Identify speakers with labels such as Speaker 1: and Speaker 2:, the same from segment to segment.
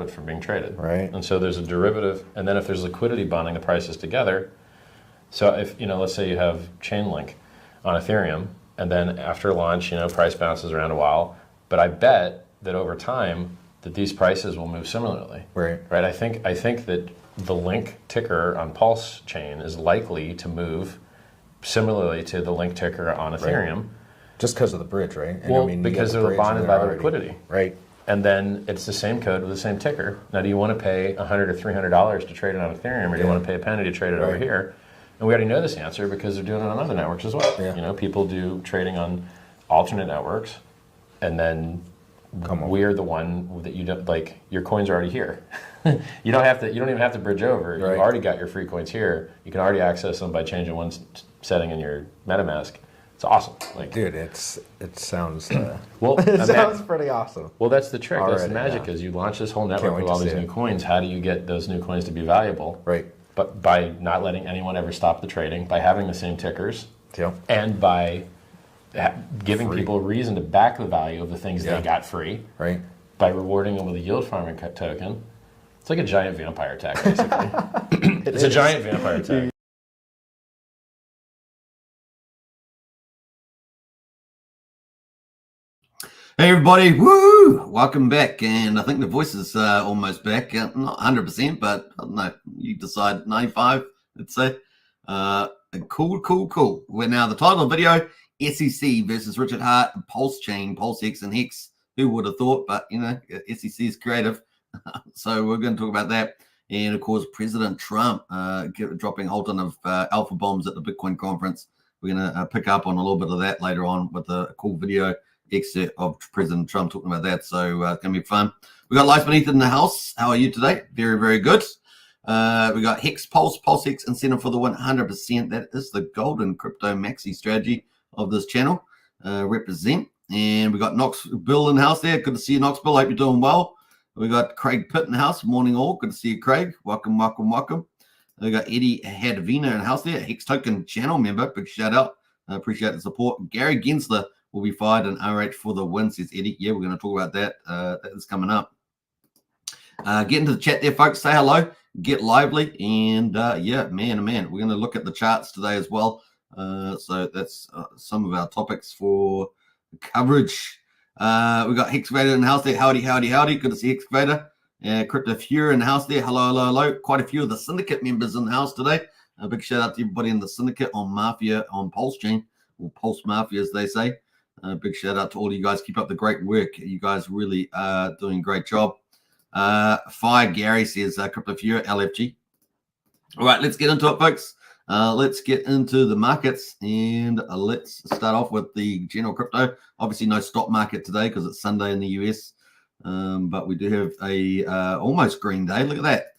Speaker 1: stop it from being traded.
Speaker 2: Right.
Speaker 1: And so there's a derivative, and then if there's liquidity bonding the prices together, so if, let's say you have Chainlink on Ethereum, and then after launch, price bounces around a while, but I bet that over time that these prices will move similarly.
Speaker 2: Right.
Speaker 1: I think that the Link ticker on Pulsechain is likely to move similarly to the Link ticker on Ethereum.
Speaker 2: Right. Just because of the bridge, right? And
Speaker 1: well, because they're bonded by the liquidity.
Speaker 2: Right.
Speaker 1: And then it's the same code with the same ticker. Now, do you want to pay $100 or $300 to trade it on Ethereum, or do you want to pay a penny to trade it over here? And we already know this answer because they're doing it on other networks as well.
Speaker 2: Yeah.
Speaker 1: People do trading on alternate networks, and then we're the one that you don't like. Your coins are already here. You don't even have to bridge over.
Speaker 2: Right.
Speaker 1: You've already got your free coins here. You can already access them by changing one setting in your MetaMask. It's awesome.
Speaker 2: Dude, it sounds
Speaker 1: well.
Speaker 2: It sounds pretty awesome.
Speaker 1: Well, that's the trick.
Speaker 2: Already,
Speaker 1: that's the magic. Is you launch this whole network with all these new coins. How do you get those new coins to be valuable?
Speaker 2: Right.
Speaker 1: But by not letting anyone ever stop the trading, by having the same tickers, and by giving people a reason to back the value of the things they got free.
Speaker 2: Right.
Speaker 1: By rewarding them with a yield farming token. It's like a giant vampire attack, basically. It's a giant vampire attack.
Speaker 3: Hey everybody, woo! Welcome back, and I think the voice is almost back, not 100%, but I don't know, you decide 95, let's say. Cool. We're now the title of the video, SEC versus Richard Hart, Pulsechain, PulseX, and Hex. Who would have thought, but SEC is creative. So we're going to talk about that. And of course, President Trump dropping a whole ton of alpha bombs at the Bitcoin conference. We're going to pick up on a little bit of that later on with a cool video excerpt of President Trump talking about that. So it's going to be fun. We got Lights Beneath in the house. How are you today? Very, very good. We got Hex, PulseX incentive for the 100%. That is the golden crypto maxi strategy of this channel. Represent. And we got Knox Bill in the house there. Good to see you, Knox Bill. Hope you're doing well. We got Craig Pitt in the house. Morning all. Good to see you, Craig. Welcome. We got Eddie Hadvina in the house there. Hex Token channel member. Big shout out. Appreciate the support. Gary Gensler will be fired in RH for the win, says Eddie. Yeah, we're going to talk about that. That is coming up. Get into the chat there, folks. Say hello. Get lively. And man. We're going to look at the charts today as well. So that's some of our topics for coverage. We got Hexvader in the house there. Howdy. Good to see Hexvader. Crypto Fury in the house there. Hello. Quite a few of the syndicate members in the house today. A big shout out to everybody in the syndicate on Mafia, on Pulsechain, or Pulse Mafia as they say. Big shout out to all you guys. Keep up the great work. You guys really are doing a great job. Fire Gary says Crypto Fury, LFG. All right, let's get into it, folks. Let's get into the markets, and let's start off with the general crypto. Obviously, no stock market today because it's Sunday in the US, but we do have a almost green day. Look at that.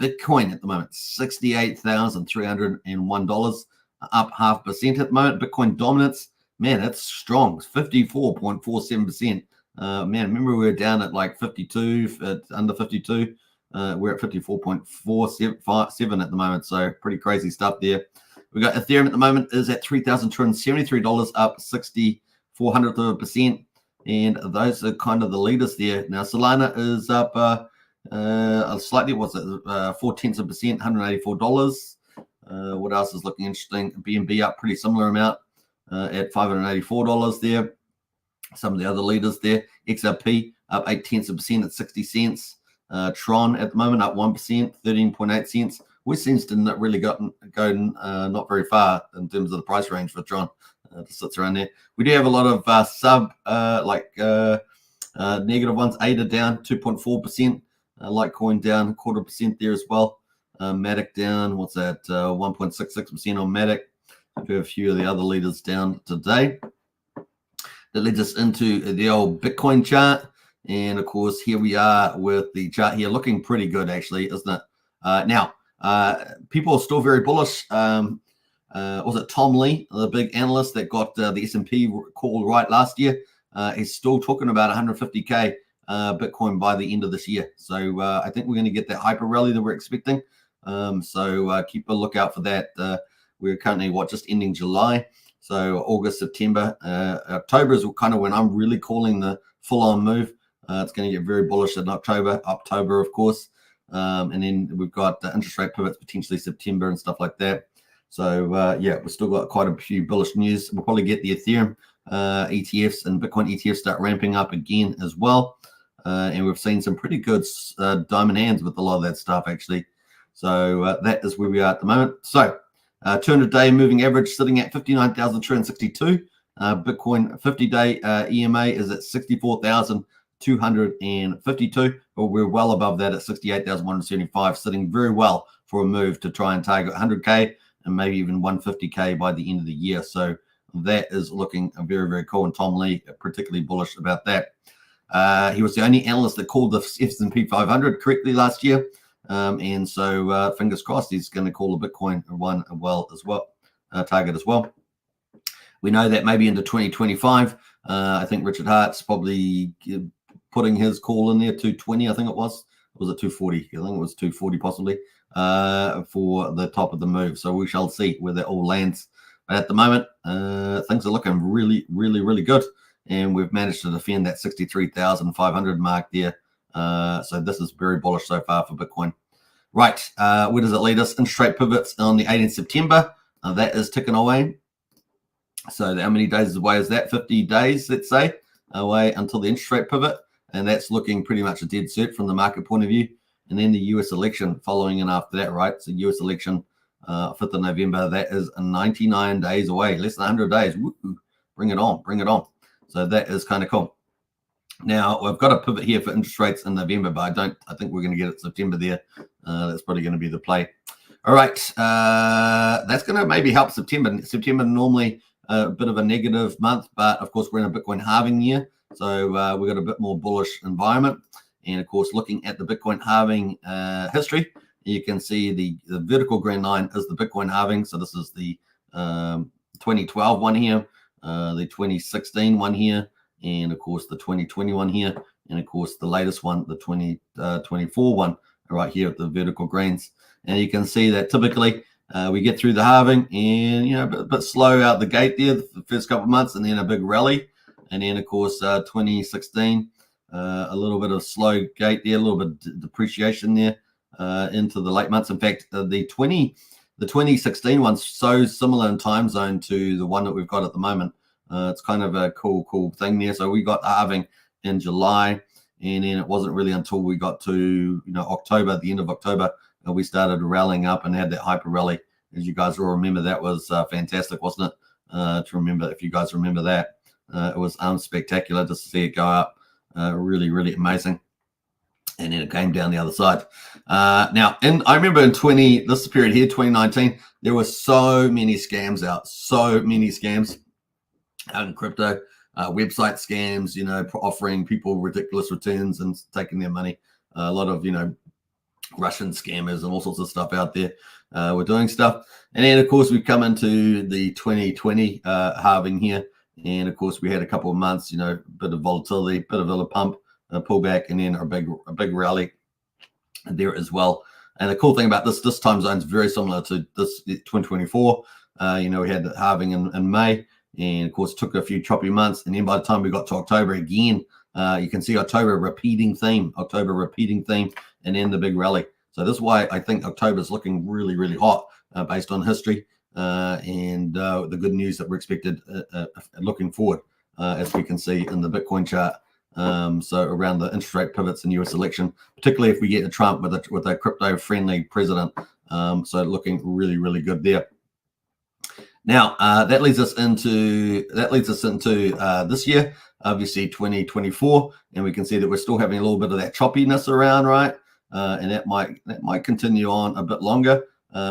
Speaker 3: Bitcoin at the moment, $68,301, up 0.5% at the moment. Bitcoin dominance, man, it's strong. It's 54.47%. Man, remember we were down at like 52, under 52. We're at 54.47 at the moment, so pretty crazy stuff there. We got Ethereum at the moment is at $3,273, up 0.64%, and those are kind of the leaders there. Now Solana is up slightly. What's it? 0.4%, $184. What else is looking interesting? BNB up pretty similar amount at $584 there. Some of the other leaders there. XRP up 0.8% at 60 cents. Tron at the moment up 1%, 13.8 cents. Which seems to not really go not very far in terms of the price range for Tron. Just sits around there. We do have a lot of negative ones. ADA down 2.4%. Litecoin down 0.25% there as well. Matic down, what's that? 1.66% on Matic. We have a few of the other leaders down today. That leads us into the old Bitcoin chart. And of course, here we are with the chart here looking pretty good, actually, isn't it? Now, people are still very bullish. Was it Tom Lee, the big analyst that got the S&P call right last year? He's still talking about 150K Bitcoin by the end of this year. So I think we're going to get that hyper rally that we're expecting. So keep a lookout for that. We're currently, just ending July. So August, September, October is kind of when I'm really calling the full-on move. It's going to get very bullish in October, of course. And then we've got interest rate pivots potentially September and stuff like that. So yeah, we've still got quite a few bullish news. We'll probably get the Ethereum ETFs and Bitcoin ETFs start ramping up again as well. And we've seen some pretty good diamond hands with a lot of that stuff actually. So that is where we are at the moment. So 200-day moving average sitting at 59,262. Bitcoin 50-day EMA is at 64,252, but we're well above that at 68,175, sitting very well for a move to try and target 100K and maybe even 150K by the end of the year. So that is looking very, very cool. And Tom Lee particularly bullish about that. He was the only analyst that called the S&P 500 correctly last year. And so fingers crossed he's going to call the Bitcoin one target as well. We know that maybe into 2025, I think Richard Hart's probably putting his call in there, 220, I think it was. Was it 240? I think it was 240 possibly for the top of the move. So we shall see where that all lands. But at the moment, things are looking really, really, really good. And we've managed to defend that 63,500 mark there. So this is very bullish so far for Bitcoin. Right, where does it lead us? Interest rate pivots on the 18th September. That is ticking away. So how many days away is that? 50 days, let's say, away until the interest rate pivot. And that's looking pretty much a dead cert from the market point of view. And then the US election following in after that, right? So US election, 5th of November, that is 99 days away, less than 100 days. Woo-hoo. Bring it on, bring it on. So that is kind of cool. Now, we've got a pivot here for interest rates in November, but I think we're going to get it September there. That's probably going to be the play. All right, that's going to maybe help September. September normally a bit of a negative month, but of course we're in a Bitcoin halving year, so we've got a bit more bullish environment. And of course, looking at the Bitcoin halving history, you can see the vertical green line is the Bitcoin halving. So this is the 2012 one here, the 2016 one here, and of course the 2021 here, and of course the latest one, the 2024 one right here at the vertical greens. And you can see that typically we get through the halving and, you know, a bit slow out the gate there the first couple of months, and then a big rally. And then, of course, 2016, a little bit of slow gate there, a little bit of depreciation there into the late months. In fact, the 2016 one's so similar in time zone to the one that we've got at the moment. It's kind of a cool thing there. So we got the halving in July, and then it wasn't really until we got to, October, the end of October, we started rallying up and had that hyper rally. As you guys all remember, that was fantastic, wasn't it? To remember, if you guys remember that, it was spectacular just to see it go up. Really, really amazing. And then it came down the other side. Now, I remember in this period here, 2019, there were so many scams out, out in crypto, website scams, offering people ridiculous returns and taking their money. A lot of, Russian scammers and all sorts of stuff out there were doing stuff. And then, of course, we come into the 2020 halving here. And, of course, we had a couple of months, bit of volatility, bit of a pump, a pullback, and then a big rally there as well. And the cool thing about this time zone is very similar to this 2024. We had the halving in May, and, of course, took a few choppy months. And then by the time we got to October again, you can see October repeating theme, and then the big rally. So this is why I think October is looking really, really hot based on history and the good news that we're expected looking forward, as we can see in the Bitcoin chart. So around the interest rate pivots in US election, particularly if we get a Trump with a crypto-friendly president. So looking really, really good there. Now that leads us into this year, obviously 2024, and we can see that we're still having a little bit of that choppiness around, right? And that might continue on a bit longer,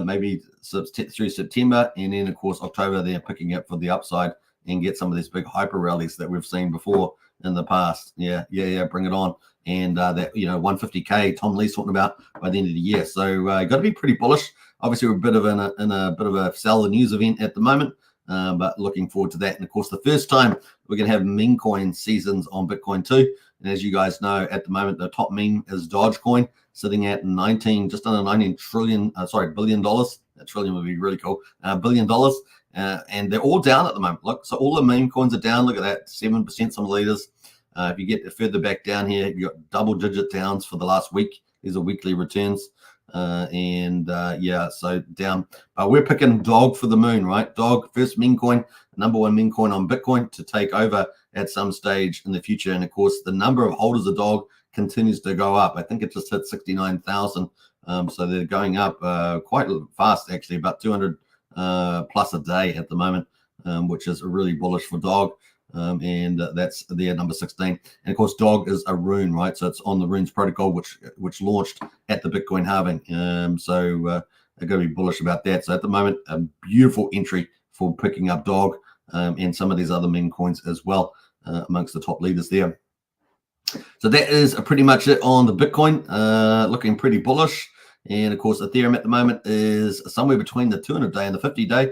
Speaker 3: maybe through September, and then of course October they're picking up for the upside and get some of these big hyper rallies that we've seen before in the past. Yeah, bring it on. And that 150K Tom Lee's talking about by the end of the year. So got to be pretty bullish. Obviously, we're a bit of in a bit of a sell the news event at the moment, but looking forward to that. And of course, the first time we're going to have meme coin seasons on Bitcoin too. And as you guys know, at the moment, the top meme is Dogecoin, sitting at just under $19 billion. That trillion would be really cool. $1 billion. And they're all down at the moment. Look, so all the meme coins are down. Look at that, 7%, some leaders. If you get further back down here, you've got double-digit downs for the last week. These are weekly returns. Yeah, so down. But we're picking Dog for the moon, right? Dog, first meme coin, number one meme coin on Bitcoin to take over at some stage in the future. And of course, the number of holders of Dog continues to go up. I think it just hit 69,000. So they're going up quite fast, actually, about 200 plus a day at the moment, which is really bullish for Dog. That's their number 16. And of course, Dog is a rune, right? So it's on the Runes protocol, which launched at the Bitcoin halving. They're going to be bullish about that. So at the moment, a beautiful entry for picking up Dog and some of these other meme coins as well, amongst the top leaders there. So that is pretty much it on the Bitcoin, looking pretty bullish. And of course, Ethereum at the moment is somewhere between the 200-day and the 50-day.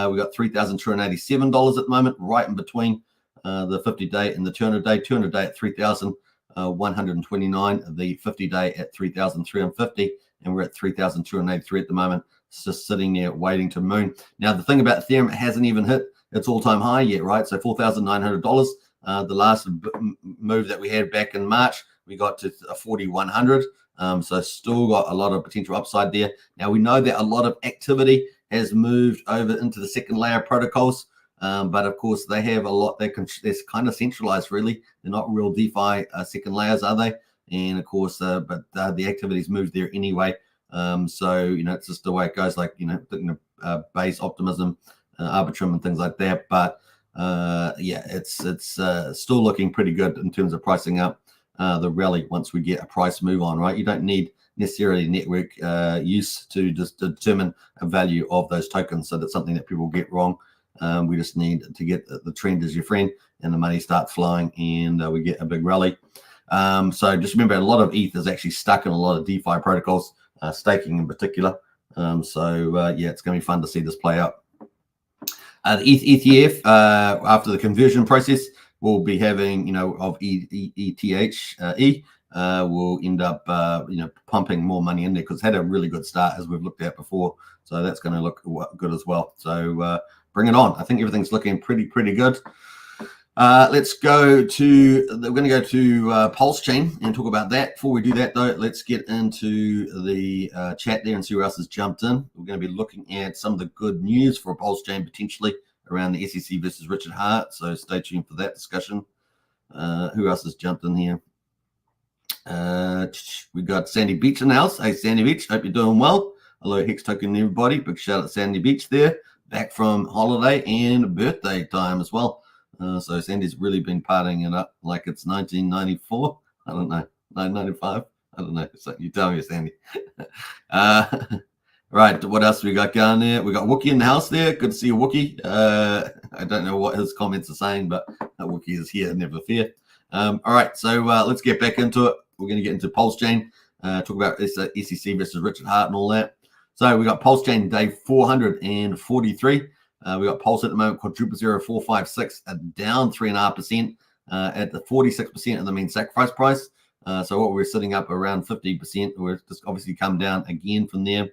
Speaker 3: We got $3,287 at the moment, right in between the 50-day and the 200-day. 200-day at 3,129, the 50-day at 3,350, and we're at 3,283 at the moment. It's just sitting there waiting to moon. Now, the thing about Ethereum, it hasn't even hit its all-time high yet, right? So $4,900. The last move that we had back in March, we got to 4,100. So still got a lot of potential upside there. Now, we know that a lot of activity has moved over into the second layer protocols. But of course, they have a lot. They're kind of centralized, really. They're not real DeFi second layers, are they? And of course, but the activities moved there anyway. So, it's just the way it goes, like, base optimism, Arbitrum and things like that. But yeah, it's still looking pretty good in terms of pricing up the rally once we get a price move on, right? You don't need necessarily network use to just determine a value of those tokens. So that's something that people get wrong. We just need to get the trend as your friend and the money start flowing and we get a big rally. So just remember, a lot of ETH is actually stuck in a lot of DeFi protocols, staking in particular. Yeah, it's going to be fun to see this play out. The ETH ETF, after the conversion process, we'll be having, of ETH, will end up, pumping more money in there because it's had a really good start as we've looked at before. So that's going to look good as well. So bring it on. I think everything's looking pretty good. Let's go to, we're going to go to Pulsechain and talk about that. Before we do that, though, let's get into the chat there and see who else has jumped in. We're going to be looking at some of the good news for Pulsechain potentially around the SEC versus Richard Hart. So stay tuned for that discussion. Who else has jumped in here? We got Sandy Beach in the house. Hey, Sandy Beach, hope you're doing well. Hello, Hex Token, everybody. Big shout out to Sandy Beach there. Back from holiday and birthday time as well. So Sandy's really been partying it up like it's 1994. I don't know. 1995? I don't know. So you tell me, Sandy. Right. What else we got going there? We got Wookie in the house there. Good to see you, Wookie. I don't know what his comments are saying, but Wookie is here, never fear. All right. So let's get back into it. We're going to get into Pulsechain, talk about SEC versus Richard Hart and all that. So we got Pulsechain day 443. We got Pulse at the moment, quadruple 0456, down 3.5% at the 46% of the mean sacrifice price. So what we're sitting up around 50%. We're just obviously come down again from there.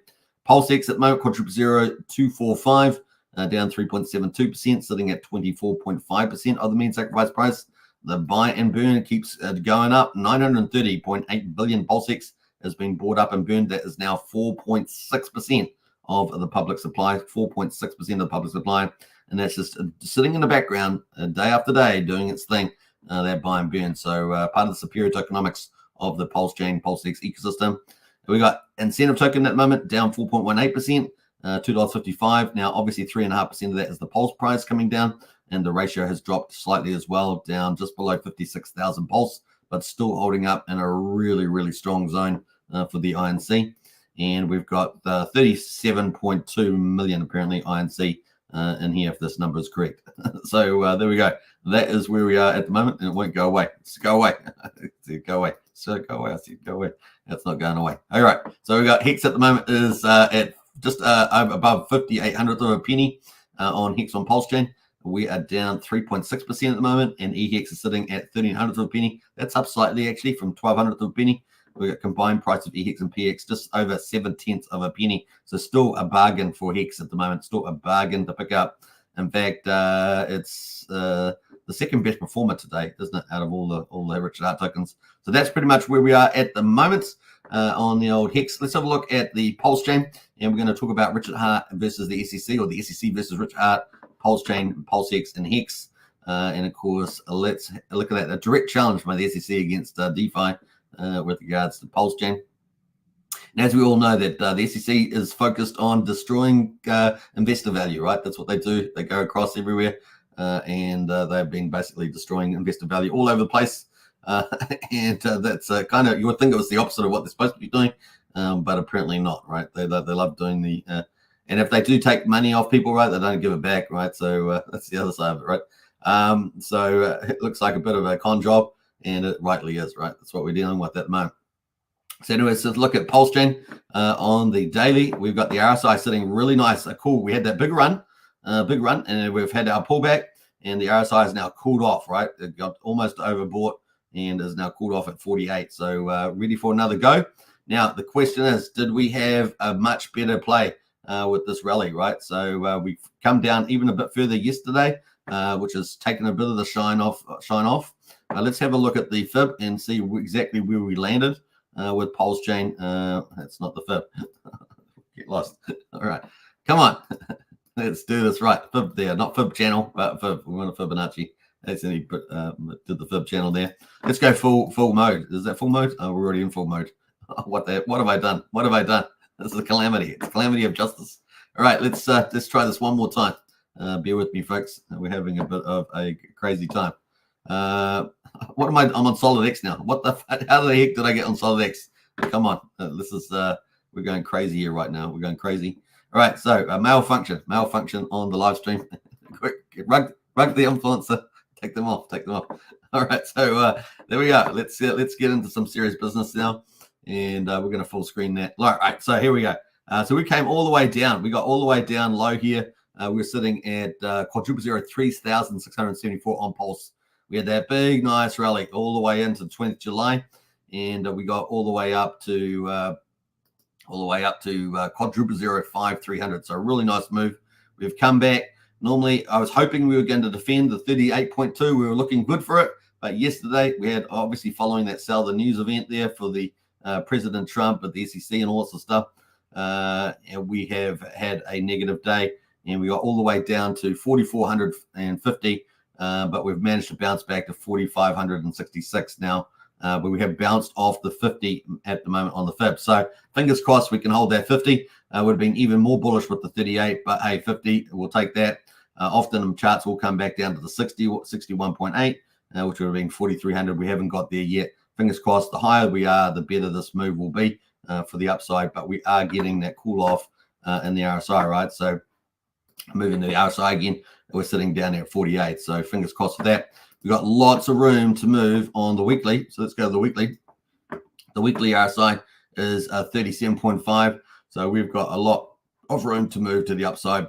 Speaker 3: PulseX at the moment, quadruple 0245, down 3.72%, sitting at 24.5% of the mean sacrifice price. The buy and burn keeps going up. 930.8 billion PulseX has been bought up and burned. That is now 4.6% of the public supply, 4.6% of the public supply. And that's just sitting in the background day after day doing its thing, that buy and burn. So part of the superior tokenomics of the Pulsechain, PulseX ecosystem. We got incentive token at the moment down 4.18%, $2.55. Now, obviously, 3.5% of that is the Pulse price coming down. And the ratio has dropped slightly as well, down just below 56,000 Pulse, but still holding up in a really, really strong zone for the INC. And we've got 37.2 million, apparently, INC in here, if this number is correct. So there we go. That is where we are at the moment, and it won't go away. Just go away. Go away. So go away. I said go away. That's not going away. All right. So we got Hex at the moment is at just above 5,800 of a penny on Hex on Pulsechain. We are down 3.6% at the moment, and EHEX is sitting at 1,300 of a penny. That's up slightly, actually, from 1,200 of a penny. We got combined price of EHEX and PX just over 0.7 of a penny. So still a bargain for Hex at the moment. Still a bargain to pick up. In fact, it's the second best performer today, isn't it, out of all the Richard Hart tokens. So that's pretty much where we are at the moment on the old Hex. Let's have a look at the Pulsechain, and we're going to talk about Richard Hart versus the SEC, or the SEC versus Richard Hart, Pulsechain, PulseX, and Hex. And of course, let's look at that. A direct challenge by the SEC against DeFi with regards to Pulsechain. And as we all know, that the SEC is focused on destroying investor value, right? That's what they do. They go across everywhere, and they've been basically destroying investor value all over the place. And that's kind of, you would think it was the opposite of what they're supposed to be doing, but apparently not, right? They love doing the, and if they do take money off people, right, they don't give it back, right? So that's the other side of it, right? So it looks like a bit of a con job, and it rightly is, right? That's what we're dealing with at the moment. So anyways, let's look at Pulsechain on the daily. We've got the RSI sitting really nice. Cool. We had that big run, and we've had our pullback, and the RSI has now cooled off, right? It got almost overbought and is now cooled off at 48. So ready for another go. Now, the question is, did we have a much better play with this rally, right? So we've come down even a bit further yesterday, which has taken a bit of the shine off. Let's have a look at the fib and see exactly where we landed. With Pulsechain, that's not the fib. Get lost. All right, come on, let's do this right. Fib there, not fib channel, but fib. We want a Fibonacci. That's any did the fib channel there. Let's go full mode. Is that full mode? Oh, we're already in full mode. What have I done? What have I done? This is a calamity. It's a calamity of justice. All right, let's try this one more time. Bear with me, folks. We're having a bit of a crazy time. What am I? I'm on Solid X now. What the? How the heck did I get on Solid X? Come on, this is we're going crazy here right now. We're going crazy. All right, so malfunction on the live stream. Quick, rug the influencer. Take them off. All right, so there we go. Let's get into some serious business now, and we're going to full screen that. All right, so here we go. So we came all the way down. We got all the way down low here. We're sitting at quadruple zero 3,674 on Pulse. We had that big, nice rally all the way into the 20th July, and we got all the way up to quadruple zero 5,300. So a really nice move. We've come back. Normally, I was hoping we were going to defend the 38.2. We were looking good for it, but yesterday we had, obviously following that Sell the News event there for the President Trump at the SEC and all sorts of stuff, and we have had a negative day, and we got all the way down to 4,450. But we've managed to bounce back to 4,566 now. But we have bounced off the 50 at the moment on the fib. So fingers crossed we can hold that 50. Would have been even more bullish with the 38, but hey, 50, we'll take that. Often charts will come back down to the 61.8, which would have been 4,300. We haven't got there yet. Fingers crossed, the higher we are, the better this move will be for the upside. But we are getting that cool off in the RSI, right? So moving to the RSI again, we're sitting down there at 48. So fingers crossed for that. We've got lots of room to move on the weekly. So let's go to the weekly. The weekly RSI is 37.5. So we've got a lot of room to move to the upside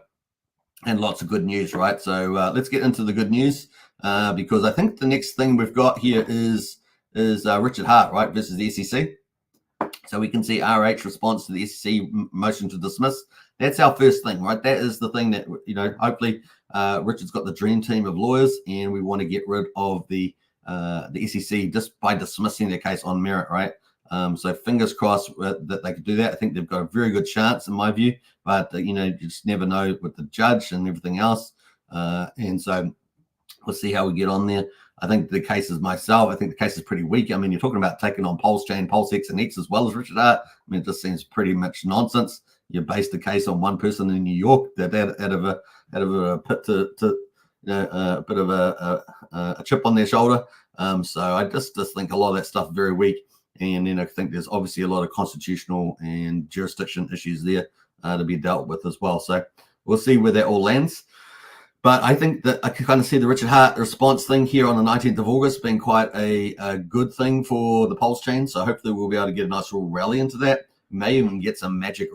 Speaker 3: and lots of good news, right? So let's get into the good news because I think the next thing we've got here is Richard Hart, right, versus the SEC. So we can see RH response to the SEC motion to dismiss. That's our first thing, right? That is the thing that, hopefully Richard's got the dream team of lawyers, and we want to get rid of the SEC just by dismissing their case on merit, right? So fingers crossed that they could do that. I think they've got a very good chance in my view, but you just never know with the judge and everything else. And so we'll see how we get on there. I think the case is pretty weak. I mean, you're talking about taking on Pulsechain, PulseX, and Hex as well as Richard Hart. I mean, it just seems pretty much nonsense. You base the case on one person in New York that out of a pit to a bit of a chip on their shoulder. So I just think a lot of that stuff very weak. And then I think there's obviously a lot of constitutional and jurisdiction issues there to be dealt with as well. So we'll see where that all lands. But I think that I can kind of see the Richard Hart response thing here on the 19th of August being quite a good thing for the Pulsechain. So hopefully we'll be able to get a nice little rally into that. May even get some magic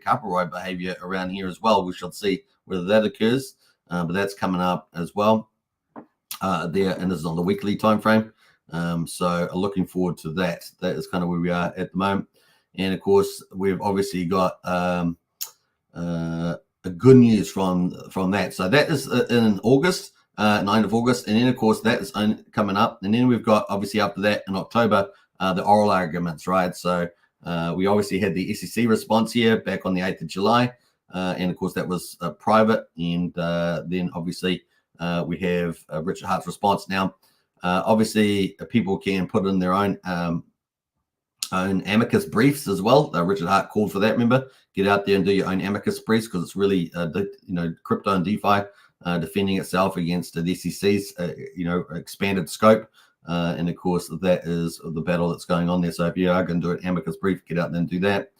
Speaker 3: couple ride behavior around here as well. We shall see whether that occurs. But that's coming up as well there, and this is on the weekly time frame. So looking forward to that. That is kind of where we are at the moment. And of course, we've obviously got a good news from that. So that is in August. 9th of August. And then, of course, that is coming up. And then we've got, obviously, after that in October, the oral arguments, right? So we obviously had the SEC response here back on the 8th of July. And, of course, that was private. And then, obviously, we have Richard Hart's response. Now, obviously, people can put in their own amicus briefs as well. Richard Hart called for that. Remember, get out there and do your own amicus briefs, because it's really, crypto and DeFi defending itself against the SEC's, expanded scope. And of course, that is the battle that's going on there. So if you are going to do an amicus brief, get out there and do that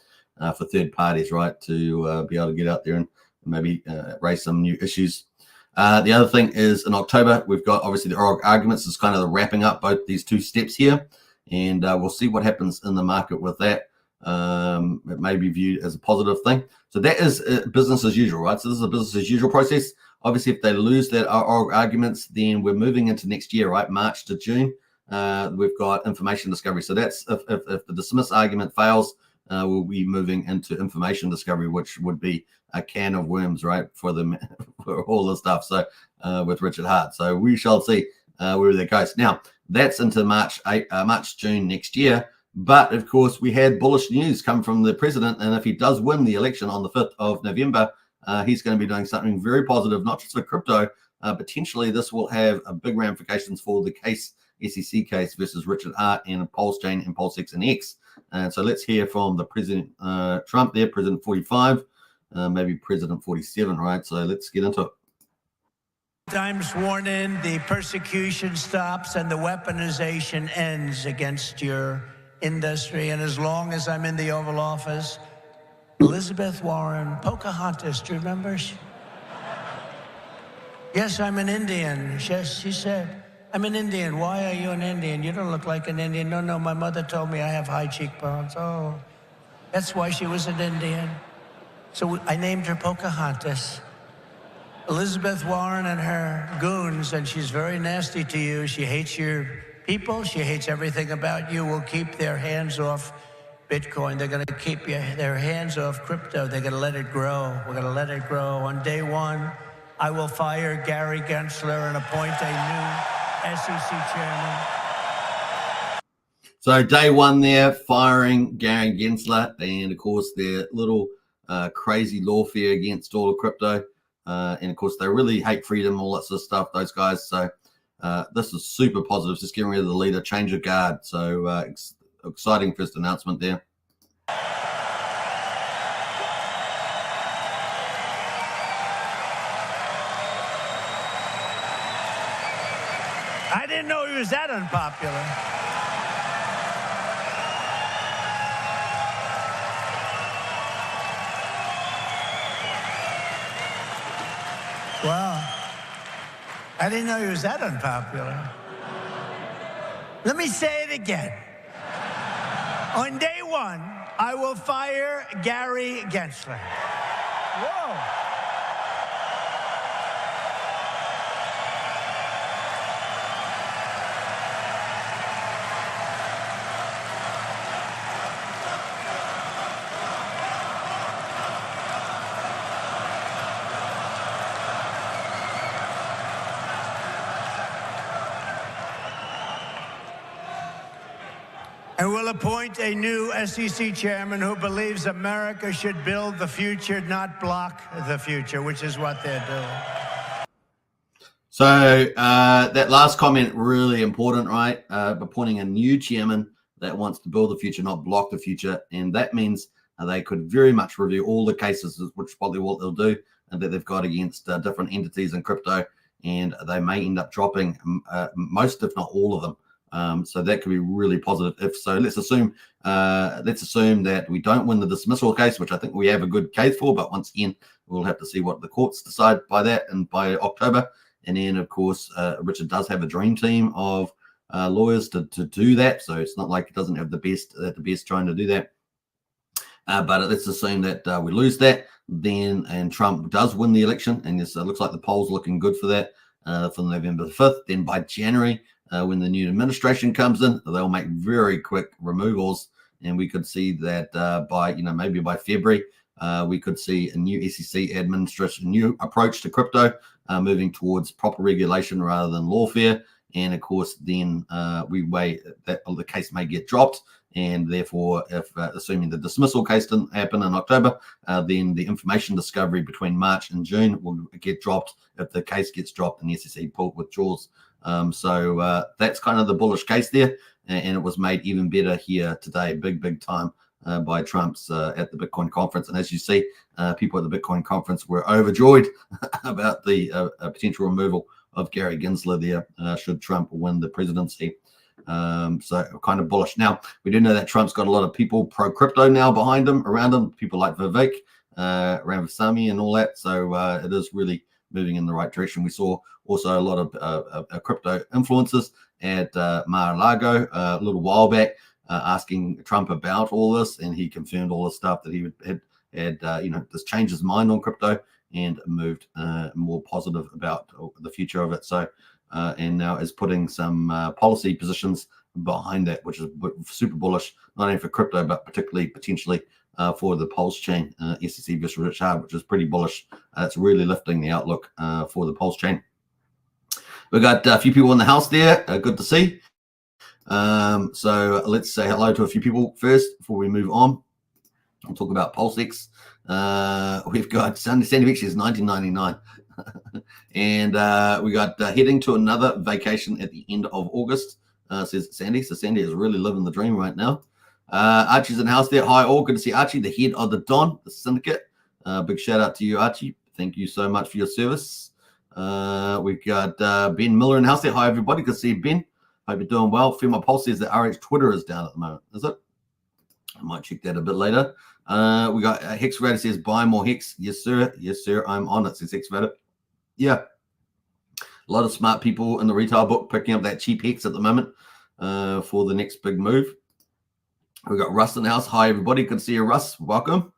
Speaker 3: for third parties, right, to be able to get out there and maybe raise some new issues. The other thing is in October, we've got obviously the oral arguments is kind of the wrapping up both these two steps here. And we'll see what happens in the market with that. It may be viewed as a positive thing. So that is business as usual, right? So this is a business as usual process. Obviously, if they lose that oral arguments, then we're moving into next year, right? March to June. We've got information discovery. So that's if the dismiss argument fails, we'll be moving into information discovery, which would be a can of worms, right, for them for all the stuff. So with Richard Hart. So we shall see where that goes. Now, that's into March, June next year. But of course, we had bullish news come from the president. And if he does win the election on the 5th of November, he's going to be doing something very positive, not just for crypto. Potentially, this will have a big ramifications for the case, SEC case versus Richard Hart and Pulsechain and PulseX and X. And so let's hear from the President Trump there, President 45, maybe President 47, right? So let's get into it.
Speaker 4: I'm sworn in, the persecution stops and the weaponization ends against your industry. And as long as I'm in the Oval Office, Elizabeth Warren, Pocahontas, do you remember? Yes, I'm an Indian. Yes, she said, I'm an Indian. Why are you an Indian? You don't look like an Indian. No, my mother told me I have high cheekbones. Oh, that's why she was an Indian. So I named her Pocahontas. Elizabeth Warren and her goons, and she's very nasty to you. She hates your people. She hates everything about you. Will keep their hands off Bitcoin. They're going to keep their hands off crypto. They're going to let it grow. We're going to let it grow. On day one, I will fire Gary Gensler and appoint a new SEC chairman.
Speaker 3: So day one there, firing Gary Gensler, and of course their little crazy lawfare against all of crypto. And of course, they really hate freedom, all that sort of stuff, those guys. So this is super positive. Just getting rid of the leader, change of guard. So exciting first announcement there.
Speaker 4: I didn't know he was that unpopular. Well, I didn't know he was that unpopular. Let me say it again. On day one, I will fire Gary Gensler. Whoa. And we'll appoint a new SEC chairman who believes America should build the future, not block the future, which is what they're doing.
Speaker 3: So that last comment, really important, right? Appointing a new chairman that wants to build the future, not block the future. And that means they could very much review all the cases, which is probably what they'll do, and that they've got against different entities in crypto. And they may end up dropping most, if not all of them. So that could be really positive. If so, let's assume that we don't win the dismissal case, which I think we have a good case for. But once again, we'll have to see what the courts decide by that and by October. And then, of course, Richard does have a dream team of lawyers to do that. So it's not like he doesn't have the best trying to do that. But let's assume that we lose that, then and Trump does win the election, and it looks like the polls looking good for that for November the 5th. Then by January, when the new administration comes in, they'll make very quick removals, and we could see that by maybe by February, we could see a new SEC administration, new approach to crypto, moving towards proper regulation rather than lawfare. And of course, then we wait that the case may get dropped. And therefore, if assuming the dismissal case didn't happen in October, then the information discovery between March and June will get dropped if the case gets dropped and the SEC withdraws. So that's kind of the bullish case there. And it was made even better here today, big time by Trump's at the Bitcoin conference. And as you see, people at the Bitcoin conference were overjoyed about the potential removal of Gary Gensler there should Trump win the presidency. So kind of bullish. Now, we do know that Trump's got a lot of people pro-crypto now behind him, around him, people like Vivek, Ramaswamy and all that. So it is really moving in the right direction. We saw also a lot of crypto influencers at Mar-a-Lago a little while back asking Trump about all this, and he confirmed all the stuff that he had just changed his mind on crypto and moved more positive about the future of it. So and now is putting some policy positions behind that, which is super bullish, not only for crypto, but particularly potentially for the Pulsechain SEC versus Rich Hard, which is pretty bullish. It's really lifting the outlook for the Pulsechain. We've got a few people in the house there. Good to see. So let's say hello to a few people first before we move on. I'll talk about PulseX. We've got Sandy Vix is 1999. And we got heading to another vacation at the end of August, says Sandy. So Sandy is really living the dream right now. Archie's in the house there. Hi all, good to see Archie, the head of the Don, the syndicate. Big shout out to you, Archie. Thank you so much for your service. We've got Ben Miller in the house there. Hi everybody, good to see you, Ben. Hope you're doing well. Feel my pulse says that RH Twitter is down at the moment. Is it? I might check that a bit later. We got Hex Raider says buy more Hex. Yes sir, I'm on it, says Hex Raider. Yeah, a lot of smart people in the retail book picking up that cheap Hex at the moment for the next big move. We got Russ in the house. Hi everybody, good to see you, Russ. Welcome.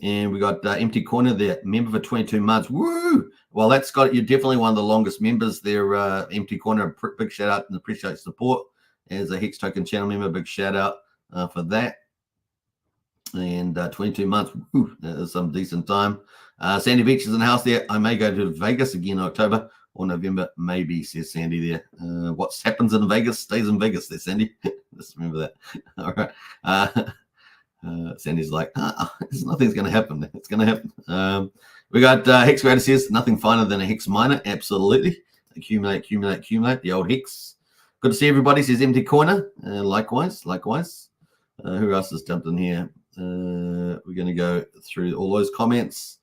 Speaker 3: And we got Empty Corner there, member for 22 months. Woo! Well, that's got you're definitely one of the longest members there, Empty Corner. Big shout out and appreciate support as a Hex Token channel member. Big shout out for that. And 22 months, woo, that is some decent time. Sandy Beach is in the house there. I may go to Vegas again in October or November, maybe, says Sandy there. What happens in Vegas stays in Vegas there, Sandy. Just remember that. All right. Sandy's like, nothing's going to happen. It's going to happen. We got Hex Grader says, nothing finer than a Hex miner. Absolutely. Accumulate. The old Hex. Good to see everybody, says Empty Corner. Likewise. Who else has jumped in here? We're going to go through all those comments.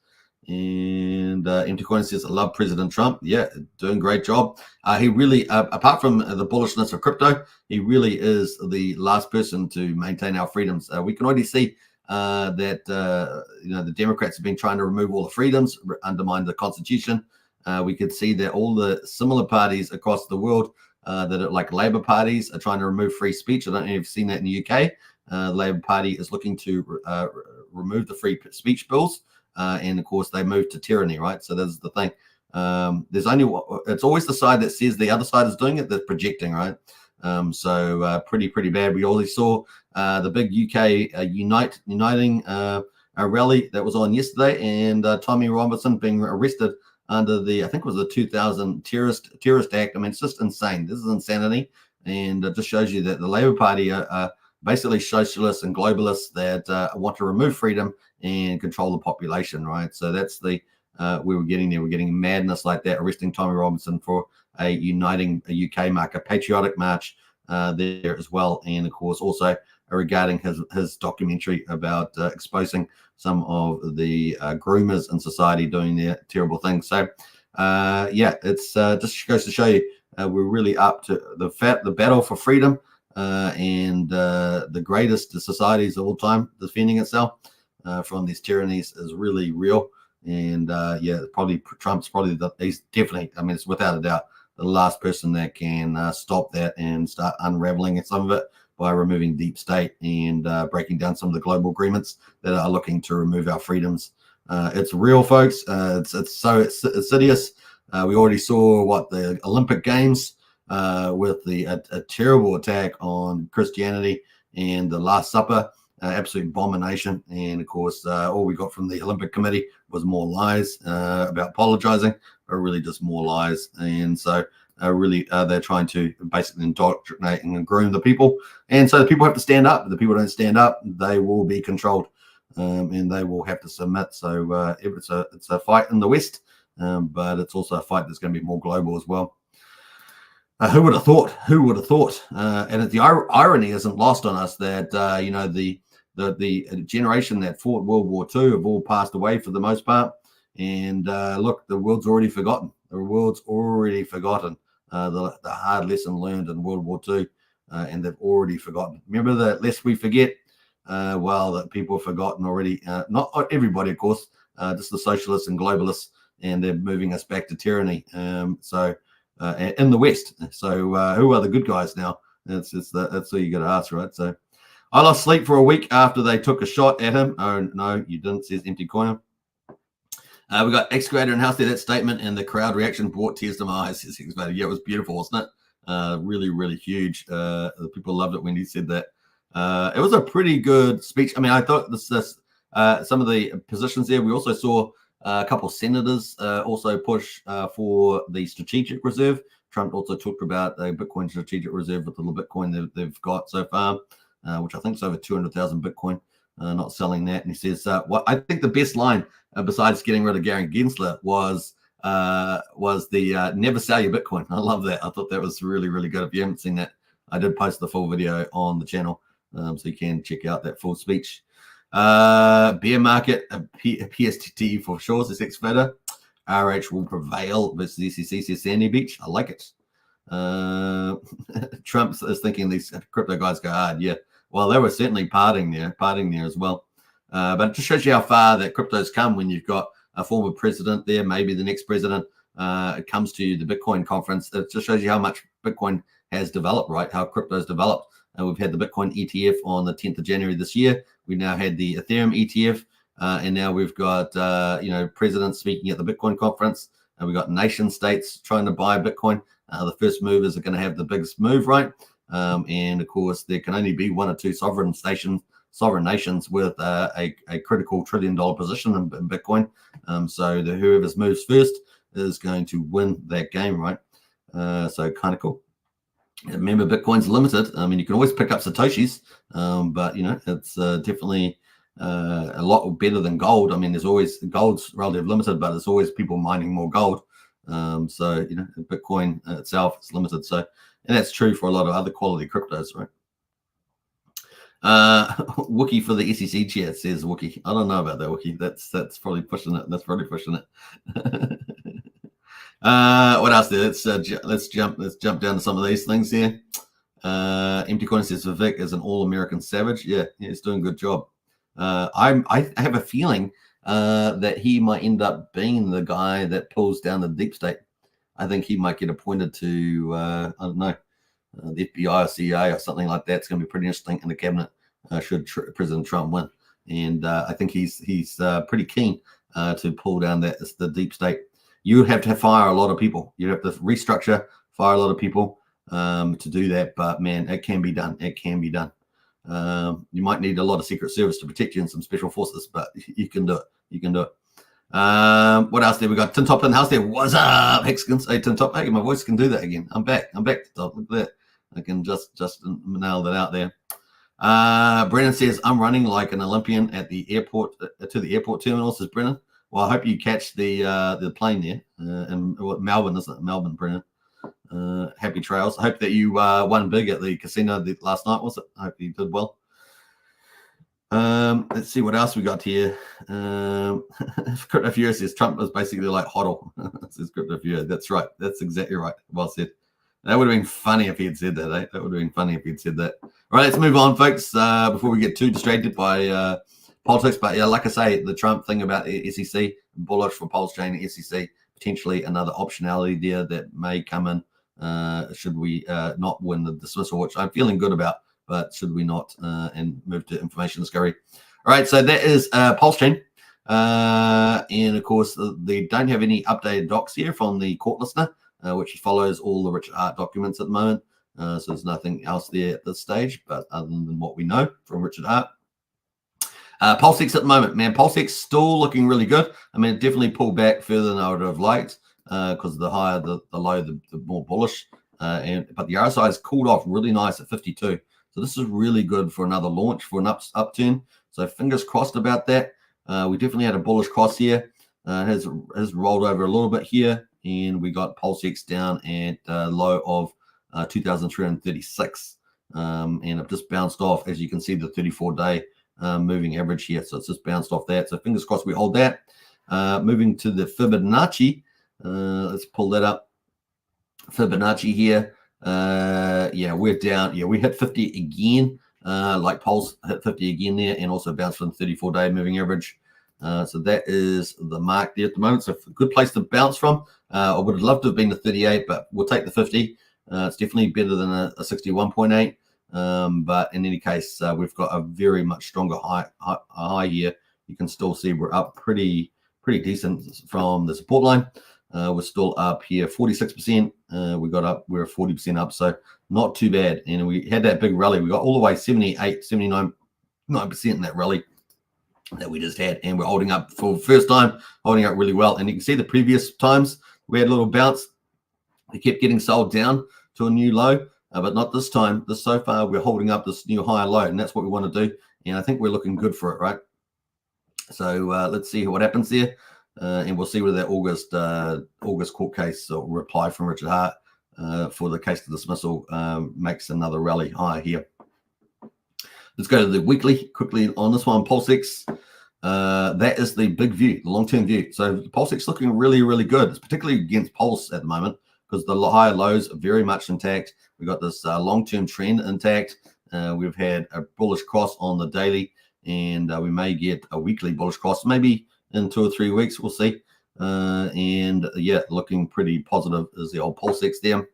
Speaker 3: And Empty Corner says, I love President Trump. Yeah, doing a great job. He really, apart from the bullishness of crypto, he really is the last person to maintain our freedoms. We can already see that the Democrats have been trying to remove all the freedoms, undermine the Constitution. We could see that all the similar parties across the world that are like Labour parties are trying to remove free speech. I don't know if you've seen that in the UK. The Labour Party is looking to remove the free speech bills. And of course, they moved to tyranny, right? So that's the thing. It's always the side that says the other side is doing it that's projecting, right? So pretty bad. We already saw the big UK uniting rally that was on yesterday, and Tommy Robinson being arrested under the, I think it was the 2000 terrorist act. I mean, it's just insane. This is insanity, and it just shows you that the Labour Party are basically socialists and globalists that want to remove freedom and control the population, right? So that's the we were getting there. We're getting madness like that, arresting Tommy Robinson for a uniting a UK mark, a patriotic march there as well, and of course also regarding his documentary about exposing some of the groomers in society doing their terrible things. So it's just goes to show you we're really up to the battle for freedom and the greatest societies of all time defending itself from these tyrannies is really real. And probably Trump's he's definitely, I mean, it's without a doubt the last person that can stop that and start unraveling some of it by removing deep state and breaking down some of the global agreements that are looking to remove our freedoms. It's real, folks. It's so insidious. We already saw the Olympic Games with a terrible attack on Christianity and the Last Supper. absolute abomination. And of course, all we got from the Olympic Committee was more lies about apologizing, but really just more lies. And so really they're trying to basically indoctrinate and groom the people. And so the people have to stand up. If the people don't stand up, they will be controlled, and they will have to submit. So it's a fight in the West, but it's also a fight that's going to be more global as well. Who would have thought? Who would have thought? And the irony isn't lost on us that the generation that fought World War II have all passed away for the most part. And look, the world's already forgotten. The world's already forgotten the hard lesson learned in World War II, and they've already forgotten. Remember that lest we forget. Well, that people have forgotten already. Not everybody, of course, just the socialists and globalists, and they're moving us back to tyranny. In the West. So who are the good guys now? That's all you got to ask, right? So I lost sleep for a week after they took a shot at him. Oh no, you didn't, says Empty Coiner. We got Excavator and House there, that statement, and the crowd reaction brought tears to my eyes, says Excavator. Yeah, it was beautiful, wasn't it? Really, really huge. The people loved it when he said that. It was a pretty good speech. I mean, I thought some of the positions there. We also saw a couple of senators also push for the strategic reserve. Trump also talked about a Bitcoin strategic reserve with the little Bitcoin they've got so far, which I think is over 200,000 Bitcoin, not selling that. And he says, what I think the best line, besides getting rid of Gary Gensler, was the never sell your Bitcoin. I love that. I thought that was really, really good. If you haven't seen that, I did post the full video on the channel, so you can check out that full speech. Bear market, PSTT for sure, says Excavator. RH will prevail versus SEC, says Sandy Beach. I like it. Trump is thinking these crypto guys go hard. Yeah, well, they were certainly partying there as well. But it just shows you how far that crypto's come when you've got a former president there, maybe the next president. It comes to the Bitcoin conference. It just shows you how much Bitcoin has developed, right? How crypto's developed. We've had the Bitcoin ETF on the 10th of January this year. We now had the Ethereum ETF, and now we've got presidents speaking at the Bitcoin conference. And we've got nation states trying to buy Bitcoin. The first movers are going to have the biggest move, right? And of course, there can only be one or two sovereign nations with a critical $1 trillion position in Bitcoin. So whoever moves first is going to win that game, right? So kind of cool. Remember, Bitcoin's limited. I mean, you can always pick up Satoshis, but it's definitely a lot better than gold. I mean, gold's relatively limited, but there's always people mining more gold. So Bitcoin itself is limited. So, and that's true for a lot of other quality cryptos, right? Wookie for the SEC chat, says Wookie. I don't know about that, Wookie. That's probably pushing it. That's probably pushing it. What else there? Let's jump down to some of these things here. Empty Coin says Vivek is an all-American savage. Yeah, he's doing a good job. I have a feeling that he might end up being the guy that pulls down the deep state. I think he might get appointed to I don't know, the FBI or CIA or something like that. It's going to be pretty interesting in the cabinet should President Trump win. And I think he's pretty keen to pull down the deep state. You would have to fire a lot of people. You have to restructure, fire a lot of people to do that. But man, it can be done. It can be done. You might need a lot of Secret Service to protect you and some special forces, but you can do it. You can do it. What else there? We got Tin Top in the house there. What's up, Hexkins? Hey, Tin Top. Hey, my voice can do that again. I'm back. Tin Top. Look at that. I can just nail that out there. Brennan says, I'm running like an Olympian at the airport, to the airport terminal, says Brennan. Well, I hope you catch the plane there in Melbourne, isn't it? Melbourne, Brennan. Happy trails. I hope that you won big at the casino last night, was it? I hope you did well. Let's see what else we got here. Crypto Fury says Trump was basically like HODL. Says Crypto Fury. That's right. That's exactly right. Well said. That would have been funny if he had said that, eh? That would have been funny if he had said that. All right, let's move on, folks, before we get too distracted by politics. But yeah, like I say, the Trump thing about the SEC, bullish for Pulsechain and SEC, potentially another optionality there that may come in should we not win the dismissal, which I'm feeling good about, but should we not and move to information discovery. All right, so that is Pulsechain. And of course, they don't have any updated docs here from the court listener, which follows all the Richard Hart documents at the moment. So there's nothing else there at this stage, but other than what we know from Richard Hart. PulseX at the moment, man. PulseX still looking really good. I mean, it definitely pulled back further than I would have liked because the higher the low, the more bullish. But the RSI has cooled off really nice at 52. So this is really good for another launch, for an upturn. So fingers crossed about that. We definitely had a bullish cross here. It has rolled over a little bit here, and we got PulseX down at a low of 2,336. And it just bounced off, as you can see, the 34-day moving average here. So it's just bounced off that. So fingers crossed we hold that. Moving to the Fibonacci. Let's pull that up. Fibonacci here. Yeah, we're down. Yeah, we hit 50 again. Like Pulse hit 50 again there, and also bounced from the 34-day moving average. So that is the mark there at the moment. So a good place to bounce from. I would have loved to have been the 38, but we'll take the 50. It's definitely better than a 61.8. But in any case, we've got a very much stronger high here. You can still see we're up pretty decent from the support line. We're still up here 46%. We're 40% up, so not too bad. And we had that big rally. We got all the way 79% in that rally that we just had, and we're holding up for the first time, holding up really well. And you can see the previous times we had a little bounce. We kept getting sold down to a new low, but not this time. So far, we're holding up this new higher low, and that's what we want to do. And I think we're looking good for it, right? So let's see what happens there, and we'll see whether that August court case or reply from Richard Hart for the case to dismissal makes another rally higher here. Let's go to the weekly quickly on this one, PulseX. That is the big view, the long-term view. So PulseX looking really, really good. It's particularly against Pulse at the moment because the higher lows are very much intact. We've got this long-term trend intact. We've had a bullish cross on the daily, and we may get a weekly bullish cross maybe in 2 or 3 weeks. We'll see. And yeah, looking pretty positive is the old PulseX there.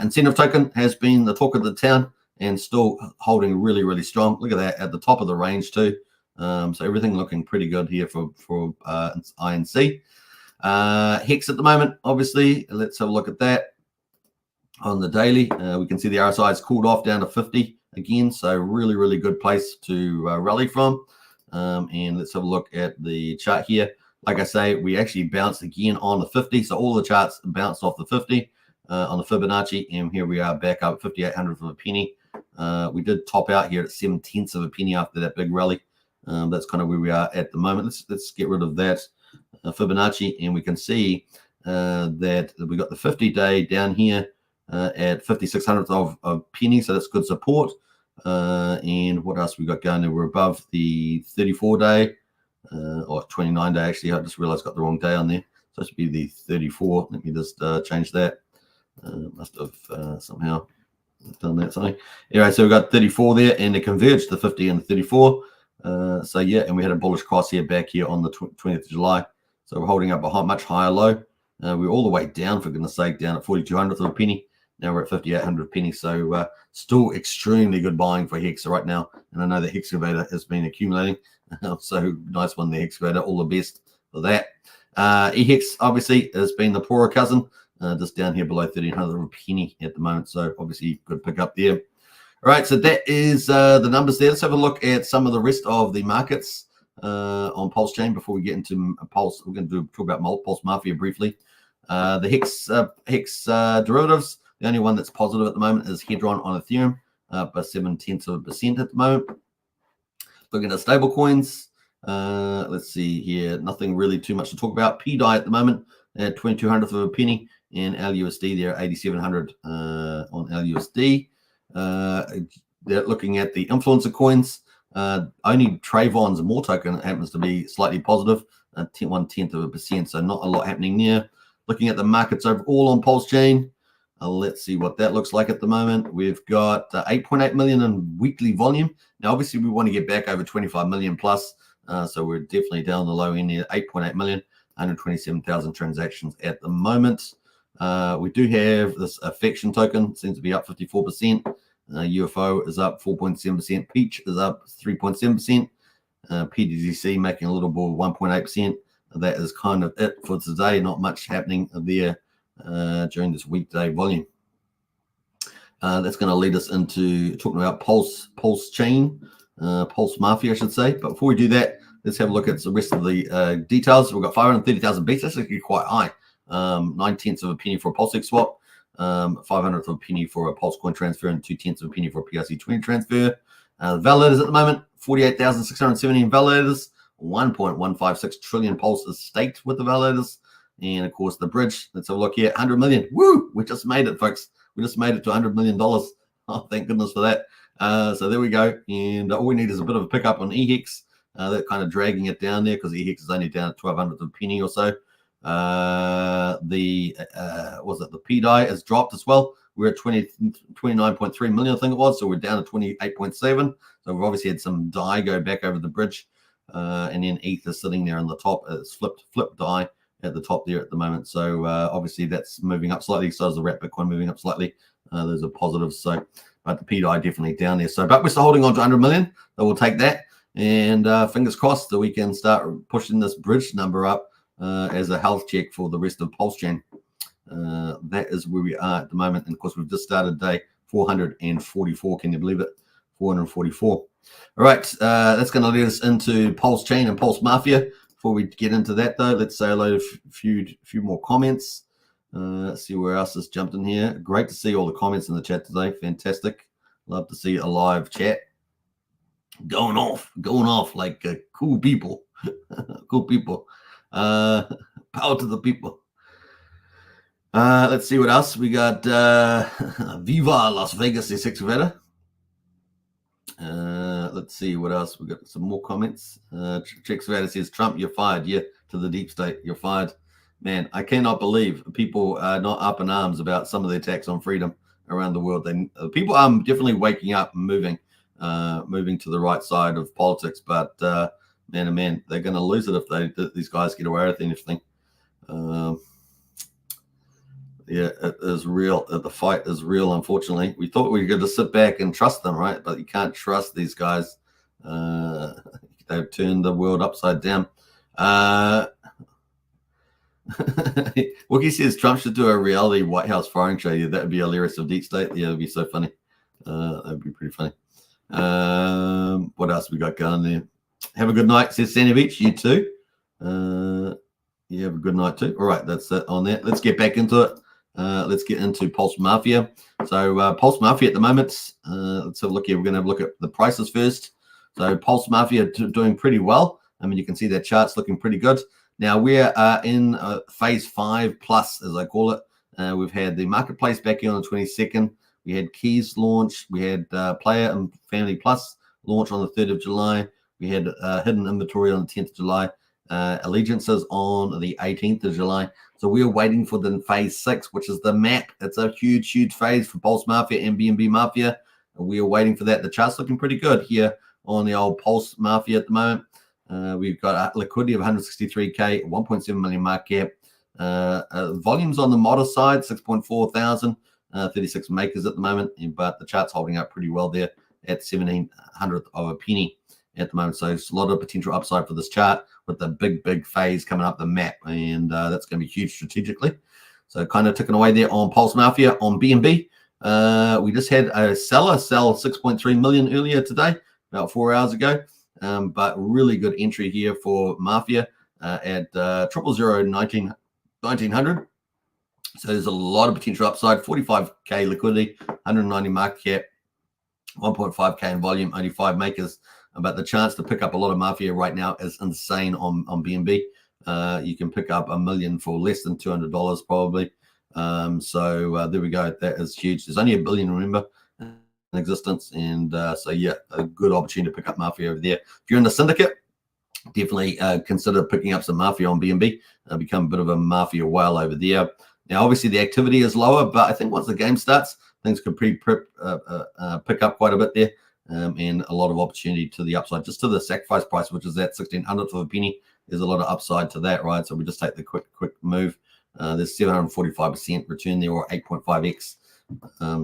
Speaker 3: Incentive token has been the talk of the town and still holding really, really strong. Look at that at the top of the range too. So everything looking pretty good here for INC. Hex at the moment, obviously. Let's have a look at that on the daily. We can see the RSI has cooled off down to 50 again. So really, really good place to rally from. And let's have a look at the chart here. Like I say, we actually bounced again on the 50. So all the charts bounced off the 50 on the Fibonacci. And here we are back up 5,800 from a penny. We did top out here at 7/10 of a penny after that big rally. That's kind of where we are at the moment. Let's get rid of that Fibonacci, and we can see that we got the 50-day down here at 5,600 of a penny, so that's good support. And what else we got going there? We're above the 34-day or 29-day actually. I just realized I got the wrong day on there. So it should be the 34. Let me just change that. Must have somehow done that something. Anyway, so we got 34 there, and it converged the 50 and the 34. So yeah, and we had a bullish cross here back here on the 20th of July. So we're holding up a much higher low. We're all the way down, for goodness sake, down at 4,200 of a penny. Now we're at 5,800 penny. So still extremely good buying for Hex right now. And I know the Excavator has been accumulating. So nice one, the Excavator. All the best for that. EHEX obviously has been the poorer cousin. Just down here below 1,300 of a penny at the moment. So obviously good pick up there. All right, so that is the numbers there. Let's have a look at some of the rest of the markets on Pulsechain before we get into Pulse. We're going to talk about Pulse Mafia briefly. The Hex derivatives, the only one that's positive at the moment is Hedron on Ethereum, up by 0.7% at the moment. Looking at stable coins, let's see here. Nothing really too much to talk about. PDI at the moment at 2,200 of a penny, and LUSD there 8,700 on LUSD. They're looking at the influencer coins. Only Trayvon's More token happens to be slightly positive, 0.1%, so not a lot happening there. Looking at the markets overall on Pulsechain, let's see what that looks like at the moment. We've got 8.8 million in weekly volume. Now, obviously, we want to get back over 25 million plus, so we're definitely down the low end here, 8.8 million, 127,000 transactions at the moment. We do have this affection token, seems to be up 54%. UFO is up 4.7%. Peach is up 3.7%. PDGC making a little ball 1.8%. That is kind of it for today. Not much happening there during this weekday volume. That's going to lead us into talking about Pulsechain. Pulse Mafia, I should say. But before we do that, let's have a look at the rest of the details. We've got 530,000 bits. That's actually quite high. 9/10 of a penny for a PulseX swap, 500th of a penny for a Pulse coin transfer, and 2/10 of a penny for a PRC20 transfer. Validators at the moment, 48,617 validators. 1.156 trillion Pulse is staked with the validators. And of course, the bridge. Let's have a look here. 100 million. Woo! We just made it, folks. We just made it to $100 million. Oh, thank goodness for that. So there we go. And all we need is a bit of a pickup on EHEX. That kind of dragging it down there because EHEX is only down at 1,200th of a penny or so. The PDI has dropped as well. We're at 29.3 million, I think it was. So we're down to 28.7. So we've obviously had some DAI go back over the bridge. And then ETH is sitting there on the top. It's flipped DAI at the top there at the moment. So obviously that's moving up slightly. So is the wrap Bitcoin moving up slightly. Those are positives. So, but the PDI definitely down there. So, but we're still holding on to 100 million. So we'll take that. And fingers crossed that we can start pushing this bridge number up as a health check for the rest of Pulsechain. That is where we are at the moment. And of course, we've just started day 444. Can you believe it? 444. All right. That's going to lead us into Pulsechain and Pulse Mafia. Before we get into that, though, let's say hello to a few more comments. Let's see where else has jumped in here. Great to see all the comments in the chat today. Fantastic. Love to see a live chat. Going off like cool people. Cool people. Power to the people. Let's see what else. We got Viva Las Vegas is Excavator. Let's see what else. We got some more comments. Excavator says, Trump, you're fired. Yeah, to the deep state, you're fired. Man, I cannot believe people are not up in arms about some of the attacks on freedom around the world. People are definitely waking up and moving to the right side of politics. But man, oh man, they're going to lose it if these guys get away with anything. Yeah, it is real. The fight is real, unfortunately. We thought we were going to sit back and trust them, right? But you can't trust these guys. They've turned the world upside down. Wookie says Trump should do a reality White House firing show. Yeah, that would be hilarious of deep state. Yeah, it would be so funny. That would be pretty funny. What else we got going there? Have a good night, says Sandy Beach. You too. You have a good night too. All right, that's it on that. Let's get back into it. Let's get into Pulse Mafia. So Pulse Mafia at the moment, let's have a look here. We're going to have a look at the prices first. So Pulse Mafia doing pretty well. I mean, you can see that chart's looking pretty good. Now we're in phase 5 plus, as I call it. We've had the marketplace back here on the 22nd. We had Keys launch. We had Player and Family Plus launch on the 3rd of July. We had hidden inventory on the 10th of July. Allegiances on the 18th of July. So we are waiting for the phase 6, which is the map. It's a huge, huge phase for Pulse Mafia and BNB Mafia. We are waiting for that. The chart's looking pretty good here on the old Pulse Mafia at the moment. We've got a liquidity of 163K, 1.7 million market cap. Volumes on the modest side, 6.4 thousand, 36 makers at the moment. But the chart's holding up pretty well there at 1,700th of a penny at the moment. So it's a lot of potential upside for this chart with the big phase coming up the map. And that's going to be huge strategically. So kind of ticking away there on Pulse Mafia. On BNB, we just had a seller sell 6.3 million earlier today, about 4 hours ago. But really good entry here for Mafia at 1900. So there's a lot of potential upside. 45K liquidity, 190 market cap, 1.5K in volume, only 5 makers. But the chance to pick up a lot of Mafia right now is insane on BNB. You can pick up $1 million for less than $200 probably. So there we go. That is huge. There's only $1 billion, remember, in existence. And so, yeah, a good opportunity to pick up Mafia over there. If you're in the syndicate, definitely consider picking up some Mafia on BNB. Become a bit of a Mafia whale over there. Now, obviously, the activity is lower, but I think once the game starts, things could pick up quite a bit there. And a lot of opportunity to the upside, just to the sacrifice price, which is at 1,600th of a penny. There's a lot of upside to that, right? So we just take the quick move. There's 745% return there, or 8.5x.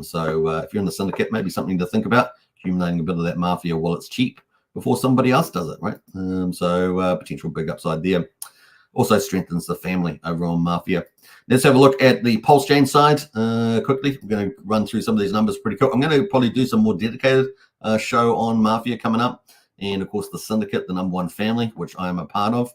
Speaker 3: So if you're in the syndicate, maybe something to think about, accumulating a bit of that Mafia while it's cheap before somebody else does it, right? So potential big upside there. Also strengthens the family over on Mafia. Let's have a look at the Pulsechain side quickly. We're going to run through some of these numbers pretty quick. I'm going to probably do some more dedicated show on Mafia coming up. And of course, the Syndicate, the #1 family, which I am a part of.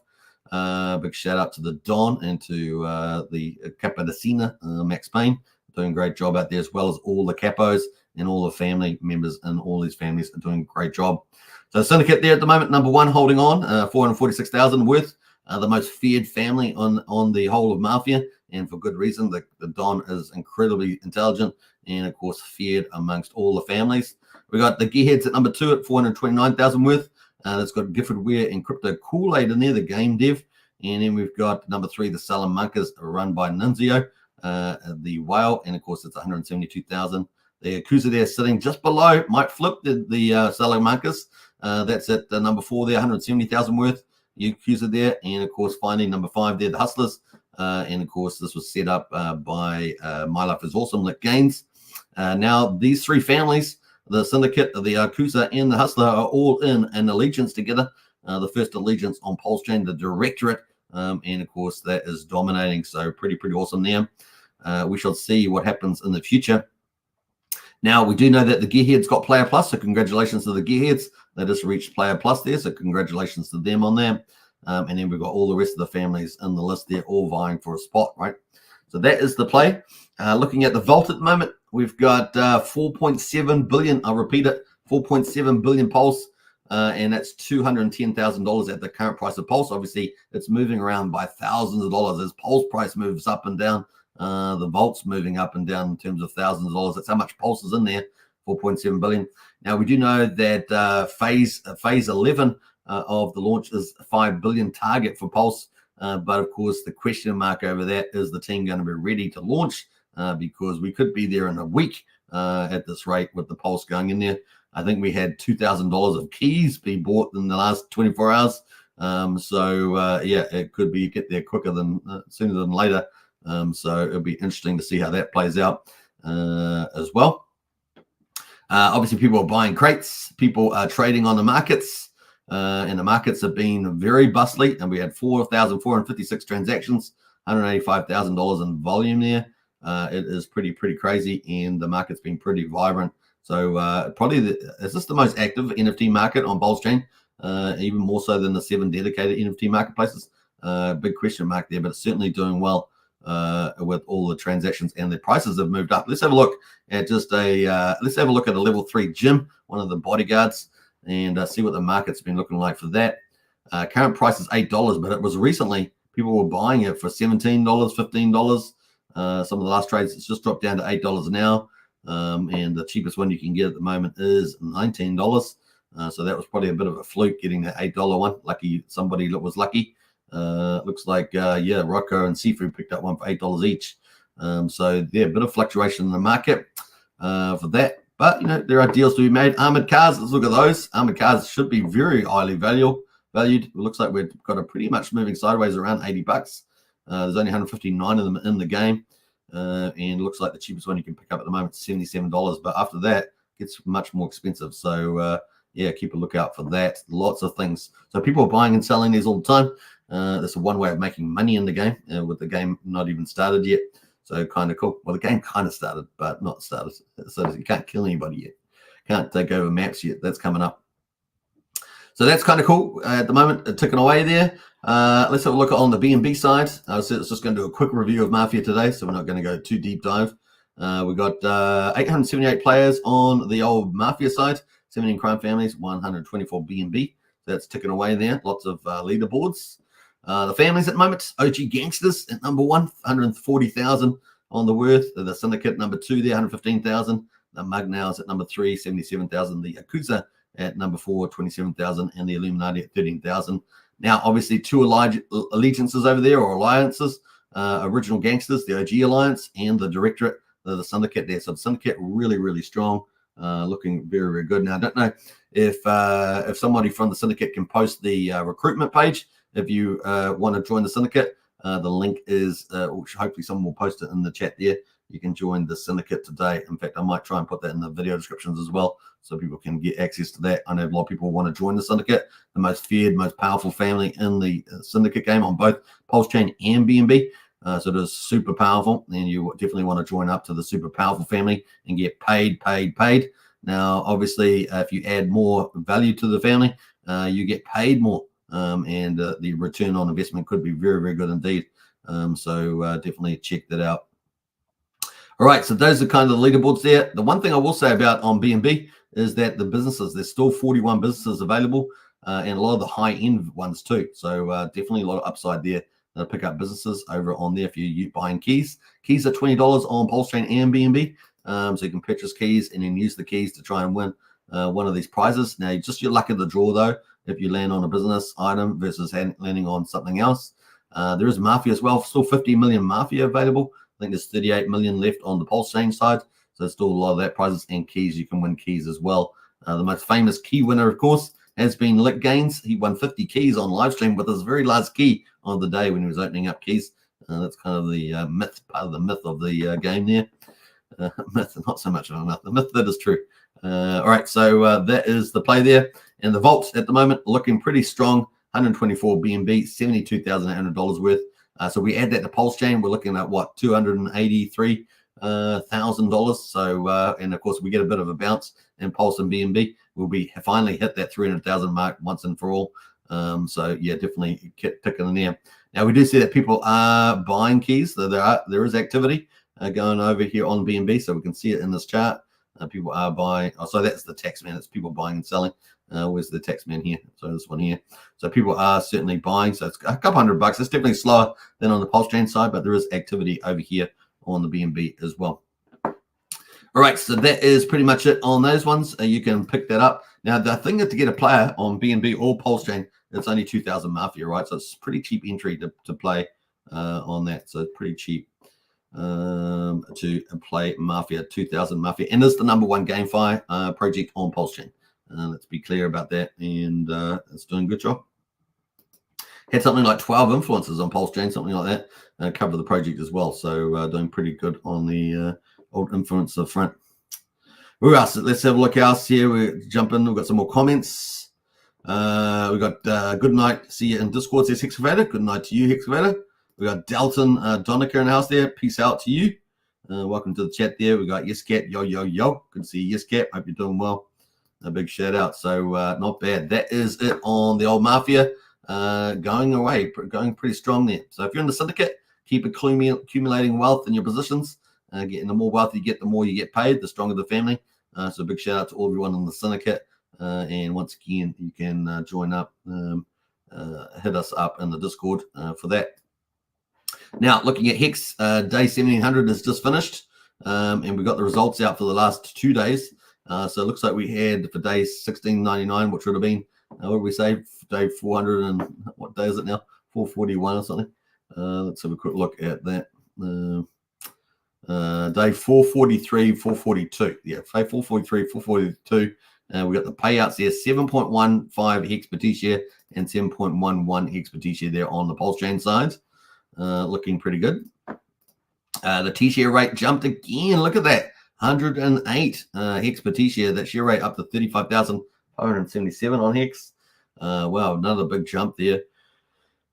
Speaker 3: Big shout out to the Don and to the Capadecina, Max Payne, doing a great job out there, as well as all the capos and all the family members and all these families are doing a great job. So Syndicate there at the moment, #1 holding on, 446,000 worth, the most feared family on the whole of Mafia, and for good reason. The Don is incredibly intelligent and of course feared amongst all the families. We got the Gearheads at #2 at 429,000 worth. That's got Gifford Ware and Crypto Kool-Aid in there, the game dev. And then we've got #3, the Salamanca's, run by Nunzio, the Whale, and of course it's 172,000. The Yakuza there sitting just below, might flip the Salamanca's. That's at #4 there, 170,000 worth. Yakuza there, and of course finally #5 there, the Hustlers. And of course this was set up by My Life is Awesome, Lick Gaines. Now these three families, the Syndicate, the Yakuza, and the Hustler, are all in an allegiance together. The first allegiance on Pulsechain, the Directorate, and of course that is dominating. So pretty awesome there. We shall see what happens in the future. Now we do know that the Gearheads got Player Plus, so congratulations to the Gearheads. They just reached Player Plus there, so congratulations to them on that. And then we've got all the rest of the families in the list there, all vying for a spot, right? So that is the play. Looking at the vault at the moment, we've got 4.7 billion. I'll repeat it, 4.7 billion Pulse, and that's $210,000 at the current price of Pulse. Obviously, it's moving around by thousands of dollars as Pulse price moves up and down. The vault's moving up and down in terms of thousands of dollars. That's how much Pulse is in there, 4.7 billion. Now, we do know that phase 11 of the launch is a 5 billion target for Pulse. But of course, the question mark over that is the team going to be ready to launch, because we could be there in a week at this rate with the Pulse going in there. I think we had $2,000 of keys be bought in the last 24 hours. Yeah, it could be get there quicker than sooner than later. So it'll be interesting to see how that plays out as well. Obviously, people are buying crates. People are trading on the markets. And the markets have been very bustly. And we had 4,456 transactions, $185,000 in volume there. It is pretty crazy. And the market's been pretty vibrant. So is this the most active NFT market on Pulsechain? Even more so than the 7 dedicated NFT marketplaces? Big question mark there, but it's certainly doing well. With all the transactions, and the prices have moved up. Let's have a look at a level 3 gym, one of the bodyguards, and see what the market's been looking like for that. Current price is $8, but it was recently people were buying it for $17, $15. Some of the last trades, it's just dropped down to $8 now, and the cheapest one you can get at the moment is $19. So that was probably a bit of a fluke getting that $8 one. Lucky somebody was lucky. Looks like Rocco and Sifu picked up one for $8 each. So yeah, a bit of fluctuation in the market for that. But there are deals to be made. Armored cars, let's look at those. Armored cars should be very highly valued. It looks like we've got a pretty much moving sideways around $80. There's only 159 of them in the game, and it looks like the cheapest one you can pick up at the moment is $77. But after that, it gets much more expensive. So yeah, keep a lookout for that. Lots of things. So people are buying and selling these all the time. That's one way of making money in the game, with the game not even started yet. So kind of cool. Well, the game kind of started, but not started. So you can't kill anybody yet. Can't take over maps yet. That's coming up. So that's kind of cool at the moment, ticking away there. Let's have a look on the BNB side. So it's just going to do a quick review of Mafia today, so we're not going to go too deep dive. We've got 878 players on the old Mafia side, 17 crime families, 124 BNB. So that's ticking away there. Lots of leaderboards. The families at the moment, OG Gangsters at #1, 140,000 on the worth. The Syndicate #2 there, 115,000. The Mugnows at #3, 77,000. The Yakuza at #4, 27,000. And the Illuminati at 13,000. Now, obviously, 2 allegiances over there, or alliances. Original Gangsters, the OG Alliance, and the Directorate, the Syndicate there. So the Syndicate really strong, looking very good. Now, I don't know if somebody from the Syndicate can post the recruitment page. If you want to join the Syndicate, the link is, hopefully someone will post it in the chat there. You can join the Syndicate today. In fact, I might try and put that in the video descriptions as well, so people can get access to that. I know a lot of people want to join the Syndicate, the most feared, most powerful family in the Syndicate game on both Pulsechain and BNB. So it is super powerful, and you definitely want to join up to the super powerful family and get paid. Now, obviously, if you add more value to the family, you get paid more, and the return on investment could be very, very good indeed. So definitely check that out. All right, so those are kind of the leaderboards there. The one thing I will say about on BNB is that the businesses, there's still 41 businesses available, and a lot of the high-end ones too. So definitely a lot of upside there. Pick up businesses over on there if you're buying keys. Keys are $20 on Pulsechain and BNB. So you can purchase keys and then use the keys to try and win one of these prizes. Now, just your luck of the draw, though, if you land on a business item versus landing on something else. There is Mafia as well. Still 50 million Mafia available. I think there's 38 million left on the Pulsechain side. So there's still a lot of that prizes and keys. You can win keys as well. The most famous key winner, of course, has been Lick Gaines. He won 50 keys on live stream with his very last key on the day when he was opening up keys. That's kind of the myth, part of the myth of the game there. Myth, not so much of a myth. The myth that is true. All right, so that is the play there. And the vaults at the moment looking pretty strong. 124 BNB, $72,800 worth. So we add that to Pulsechain, we're looking at what, $283,000. So and of course we get a bit of a bounce in Pulse and BNB. We'll be finally hit that 300,000 mark once and for all. So yeah, definitely ticking in there. Now we do see that people are buying keys. So there is activity going over here on BNB. So we can see it in this chart. People are buying. Oh, so that's the tax man. It's people buying and selling. Where's the tax man here? So this one here. So people are certainly buying. So it's a couple $100. It's definitely slower than on the Pulsechain side, but there is activity over here on the BNB as well. All right, so that is pretty much it on those ones. You can pick that up. Now, the thing is to get a player on BNB or Pulsechain, it's only 2,000 Mafia, right? So it's pretty cheap entry to play on that. So it's pretty cheap to play Mafia, 2,000 Mafia. And it's the #1 GameFi project on Pulsechain. Let's be clear about that. And it's doing a good job. Had something like 12 influencers on Pulsechain, something like that, cover the project as well. So doing pretty good on the old influencer front. Who else? Let's have a look else here. We jump in. We've got some more comments. We got good night. See you in Discord, says Hexavator. Good night to you, Hexavator. We got Dalton Donica in the house there. Peace out to you. Welcome to the chat there. We got YesCat. Yo, yo, yo. Good to see you, YesCat. Hope you're doing well. A big shout out. So not bad. That is it on the old Mafia. Going away, going pretty strong there. So if you're in the syndicate, keep accumulating wealth in your positions. Getting the more wealth you get, the more you get paid, the stronger the family. So big shout out to everyone in the syndicate. And once again, you can join up, hit us up in the Discord for that. Now, looking at Hex, day 1700 is just finished. And we got the results out for the last 2 days. So it looks like we had for day 1699, which would have been, what did we say, day 400 and what day is it now? 441 or something. Let's have a quick look at that. Day 443, 442. Yeah, day 443, 442. We got the payouts there, 7.15 Hex per T-share and 7.11 Hex per T-share there on the Pulsechain side. Looking pretty good. The T-share rate jumped again. Look at that. 108 Hex per T-share. That share rate up to 35,577 on Hex. Wow, another big jump there.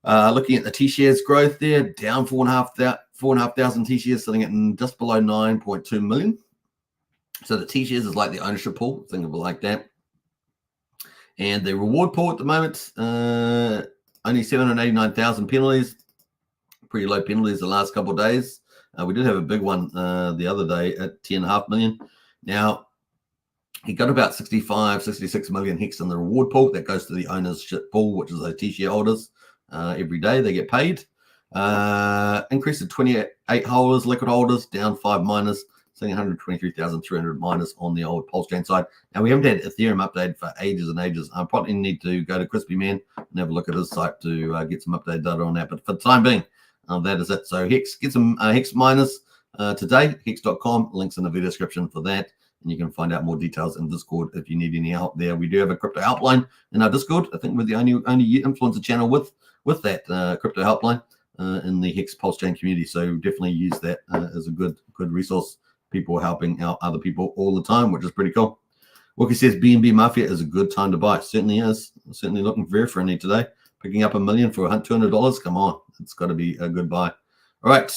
Speaker 3: Looking at the T-shares growth there, down 4,500 T-shares, sitting at just below 9.2 million. So the T-shares is like the ownership pool, think of it like that. And the reward pool at the moment, only 789,000 penalties. Pretty low penalties the last couple of days. We did have a big one the other day at 10.5 million. Now, he got about 65, 66 million Hex in the reward pool. That goes to the ownership pool, which is those T-share holders. Every day they get paid. Increase to 28 holders, liquid holders, down 5 miners, saying 123,300 miners on the old Pulsechain side. Now, we haven't had Ethereum updated for ages and ages. I probably need to go to Crispy Man and have a look at his site to get some updated data on that. But for the time being, that is it. So Hex, get some Hex miners today, hex.com. Links in the video description for that. And you can find out more details in Discord if you need any help there. We do have a crypto helpline in our Discord. I think we're the only influencer channel with that crypto helpline in the Hex Pulsechain community. So definitely use that as a good resource. People are helping out other people all the time, which is pretty cool. Wookie says BNB Mafia is a good time to buy. It certainly is. Certainly looking very friendly today. Picking up $1 million for $200. Come on. It's got to be a good buy. All right.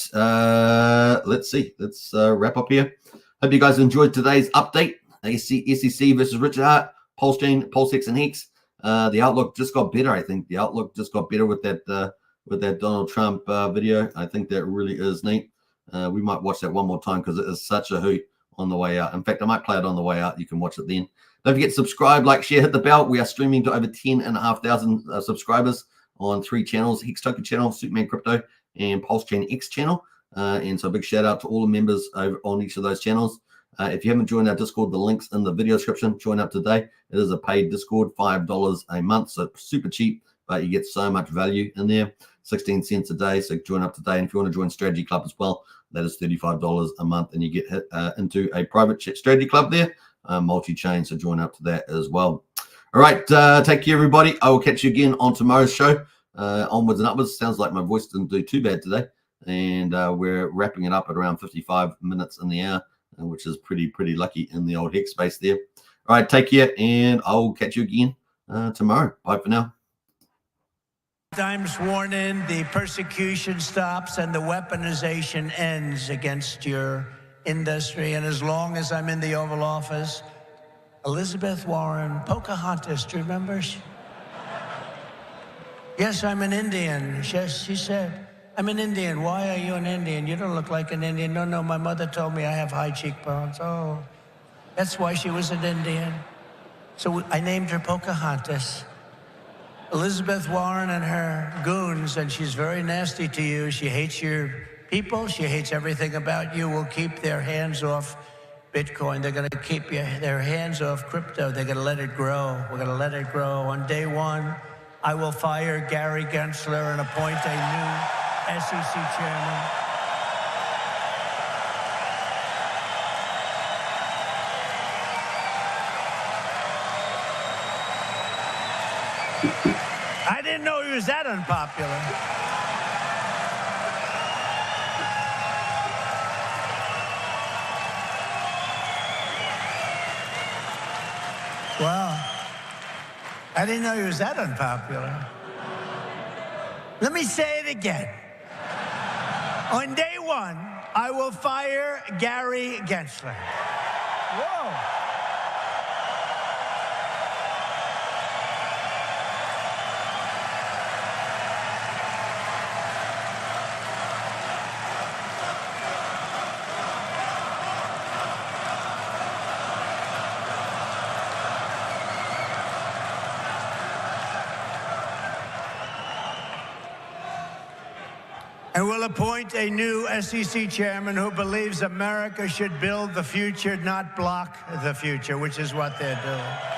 Speaker 3: Let's see. Let's wrap up here. Hope you guys enjoyed today's update SEC versus Richard Hart, Pulsechain, PulseX, and Hex. The outlook just got better. I think the outlook just got better with that Donald Trump video. I think that really is neat. We might watch that one more time because it is such a hoot on the way out. In fact, I might play it on the way out. You can watch it then. Don't forget to subscribe, like, share, hit the bell. We are streaming to over 10,500 subscribers on 3 channels: Hex Token channel, Superman Crypto, and Pulsechain X channel. And so a big shout out to all the members over on each of those channels. If you haven't joined our Discord, the link's in the video description. Join up today. It is a paid Discord, $5 a month, so super cheap, but you get so much value in there. 16 cents a day, so join up today. And if you want to join Strategy Club as well, that is $35 a month, and you get into a private strategy club there, multi-chain, so join up to that as well. All right, take care, everybody. I will catch you again on tomorrow's show. Onwards and upwards. Sounds like my voice didn't do too bad today, and we're wrapping it up at around 55 minutes in the hour, which is pretty lucky in the old Hex space there. All right, take care, and I'll catch you again tomorrow. Bye for now.
Speaker 4: I'm sworn in, the persecution stops and the weaponization ends against your industry. And as long as I'm in the Oval Office, Elizabeth Warren, Pocahontas, do you remember? Yes, I'm an Indian. Yes, she said, I'm an Indian. Why are you an Indian? You don't look like an Indian. No, my mother told me I have high cheekbones. Oh, that's why she was an Indian. So I named her Pocahontas. Elizabeth Warren and her goons, and she's very nasty to you. She hates your people. She hates everything about you. Will keep their hands off Bitcoin. They're going to keep their hands off crypto. They're going to let it grow. We're going to let it grow. On day one, I will fire Gary Gensler and appoint a new SEC chairman. I didn't know he was that unpopular. Well, I didn't know he was that unpopular. Let me say it again. On day one, I will fire Gary Gensler. Whoa. And we'll appoint a new SEC chairman who believes America should build the future, not block the future, which is what they're doing.